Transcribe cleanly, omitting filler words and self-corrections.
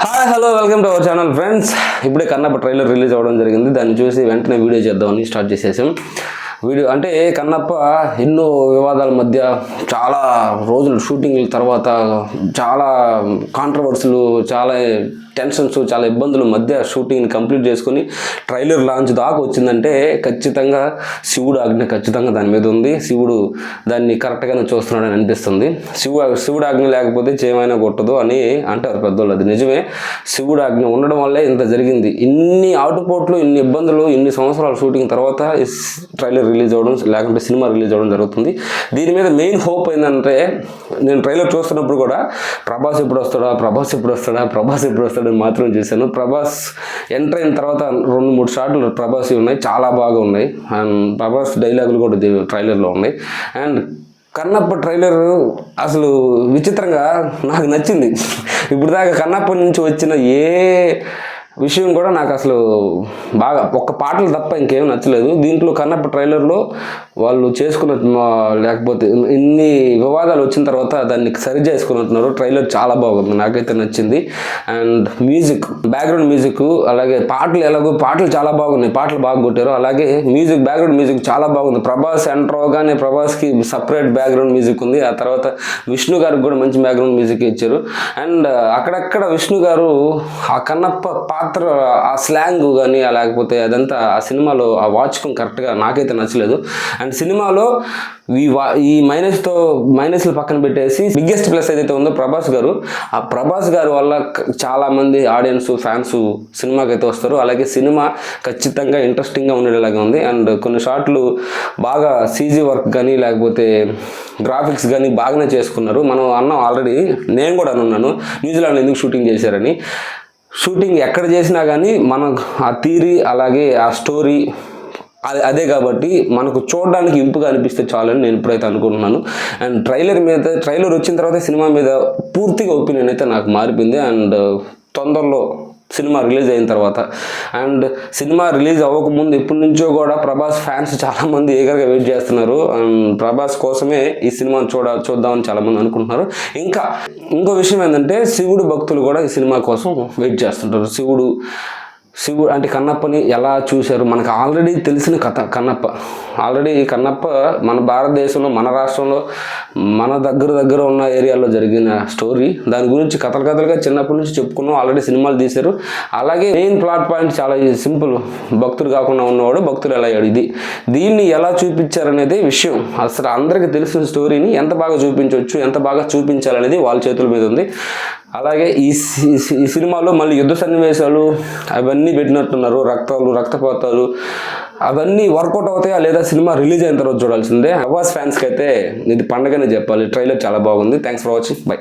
Hi hello welcome to our channel friends. ఇప్పుడే Kannappa trailer release అవ్వడం జరిగింది. దాన్ని చూసి వెంటనే వీడియో చేద్దామని స్టార్ట్ చేసేసాం. వీడియో అంటే కన్నప్ప ఎన్నో వివాదాల మధ్య చాలా రోజులు షూటింగ్ల తర్వాత చాలా కాంట్రవర్సీలు, చాలా టెన్షన్స్, చాలా ఇబ్బందుల మధ్య షూటింగ్ని కంప్లీట్ చేసుకుని ట్రైలర్ లాంచ్ దాకా వచ్చిందంటే ఖచ్చితంగా శివుడు ఆజ్ఞ ఖచ్చితంగా దాని మీద ఉంది. శివుడు దాన్ని కరెక్ట్గానే చూస్తున్నాడని అనిపిస్తుంది. శివుడు ఆజ్ఞ లేకపోతే చేయమైనా కొట్టదు అని అంటారు పెద్దోళ్ళు. అది నిజమే. శివుడు ఆజ్ఞ ఉండడం వల్లే ఇంత జరిగింది. ఇన్ని ఆటుపోట్లు, ఇన్ని ఇబ్బందులు, ఇన్ని సంవత్సరాల షూటింగ్ తర్వాత ట్రైలర్ రిలీజ్ అవ్వడం, లేకుంటే సినిమా రిలీజ్ అవ్వడం జరుగుతుంది. దీని మీద మెయిన్ హోప్ ఏంటంటే, నేను ట్రైలర్ చూస్తున్నప్పుడు కూడా ప్రభాస్ ఎప్పుడు వస్తాడా మాత్రం చూశాను. ప్రభాస్ ఎంటర్ అయిన తర్వాత 2-3 షాట్లు ప్రభాస్ ఉన్నాయి, చాలా బాగా ఉన్నాయి. అండ్ ప్రభాస్ డైలాగులు కూడా ట్రైలర్లో ఉన్నాయి. అండ్ కన్నప్ప ట్రైలర్ అసలు విచిత్రంగా నాకు నచ్చింది. ఇప్పుడు దాకా కన్నప్ప నుంచి వచ్చిన ఏ విషయం కూడా నాకు అసలు బాగా ఒక్క పాటలు తప్ప ఇంకేం నచ్చలేదు. దీంట్లో కన్నప్ప ట్రైలర్లో వాళ్ళు చేసుకున్న, లేకపోతే ఇన్ని వివాదాలు వచ్చిన తర్వాత దాన్ని సరి చేసుకున్నట్టున్నారు. ట్రైలర్ చాలా బాగుంది, నాకైతే నచ్చింది. అండ్ మ్యూజిక్, బ్యాక్గ్రౌండ్ మ్యూజిక్, అలాగే పాటలు చాలా బాగున్నాయి, పాటలు బాగా కొట్టారు. అలాగే మ్యూజిక్, బ్యాక్గ్రౌండ్ మ్యూజిక్ చాలా బాగుంది. ప్రభాస్ ఎంటర్ అవగానే ప్రభాస్కి సపరేట్ బ్యాక్గ్రౌండ్ మ్యూజిక్ ఉంది. ఆ తర్వాత విష్ణు గారికి కూడా మంచి బ్యాక్గ్రౌండ్ మ్యూజిక్ ఇచ్చారు. అండ్ అక్కడక్కడ విష్ణు గారు ఆ కన్నప్ప పాత్ర, ఆ స్లాంగ్ కానీ, లేకపోతే అదంతా ఆ సినిమాలో ఆ వాచ్కం కరెక్ట్గా నాకైతే నచ్చలేదు. అండ్ సినిమాలో ఈ మైనస్లు పక్కన పెట్టేసి బిగ్గెస్ట్ ప్లస్ ఏదైతే ఉందో ప్రభాస్ గారు, ఆ ప్రభాస్ గారు వల్ల చాలామంది ఆడియన్స్, ఫ్యాన్స్ సినిమాకి అయితే వస్తారు. అలాగే సినిమా ఖచ్చితంగా ఇంట్రెస్టింగ్గా ఉండేలాగా ఉంది. అండ్ కొన్ని షాట్లు బాగా సీజీ వర్క్ కానీ, లేకపోతే గ్రాఫిక్స్ కానీ బాగానే చేసుకున్నారు. మనం అన్నాం ఆల్రెడీ, నేను కూడా అనున్నాను న్యూజిలాండ్ ఎందుకు షూటింగ్ చేశారని. షూటింగ్ ఎక్కడ చేసినా కానీ మనం ఆ థియరీ, అలాగే ఆ స్టోరీ అదే కాబట్టి మనకు చూడడానికి ఇంపుగా అనిపిస్తే చాలని నేను ఇప్పుడైతే అనుకుంటున్నాను. అండ్ ట్రైలర్ వచ్చిన తర్వాత సినిమా మీద పూర్తిగా ఒపీనియన్ అయితే నాకు మారిపోయింది. అండ్ తొందరలో సినిమా రిలీజ్ అయిన తర్వాత, అండ్ సినిమా రిలీజ్ అవ్వకముందు ఎప్పటి నుంచో కూడా ప్రభాస్ ఫ్యాన్స్ చాలామంది ఈగర్గా వెయిట్ చేస్తున్నారు. అండ్ ప్రభాస్ కోసమే ఈ సినిమాను చూద్దామని చాలామంది అనుకుంటున్నారు. ఇంకో విషయం ఏంటంటే, శివుడు భక్తులు కూడా ఈ సినిమా కోసం వెయిట్ చేస్తుంటారు. శివుడు అంటే కన్నప్పని ఎలా చూశారు, మనకు ఆల్రెడీ తెలిసిన కథ. కన్నప్ప మన భారతదేశంలో, మన రాష్ట్రంలో, మన దగ్గర ఉన్న ఏరియాలో జరిగిన స్టోరీ. దాని గురించి కథలుగా చిన్నప్పటి నుంచి చెప్పుకున్నాం, ఆల్రెడీ సినిమాలు తీశారు. అలాగే మెయిన్ ప్లాట్ పాయింట్ చాలా సింపుల్, భక్తుడు కాకుండా ఉన్నవాడు భక్తులు ఎలా అయ్యాడు. దీన్ని ఎలా చూపించారనేది విషయం. అసలు అందరికీ తెలిసిన స్టోరీని ఎంత బాగా చూపించవచ్చు, ఎంత బాగా చూపించాలనేది వాళ్ళ చేతుల మీద ఉంది. అలాగే ఈ సినిమాలో మళ్ళీ యుద్ధ సన్నివేశాలు అవన్నీ పెట్టినట్టున్నారు. రక్తపాతాలు అవన్నీ వర్కౌట్ అవుతాయా లేదా సినిమా రిలీజ్ అయిన తర్వాత చూడాల్సిందే. ప్రభాస్ ఫ్యాన్స్కి అయితే ఇది పండగనే చెప్పాలి. ట్రైలర్ చాలా బాగుంది. Thanks for watching. బై.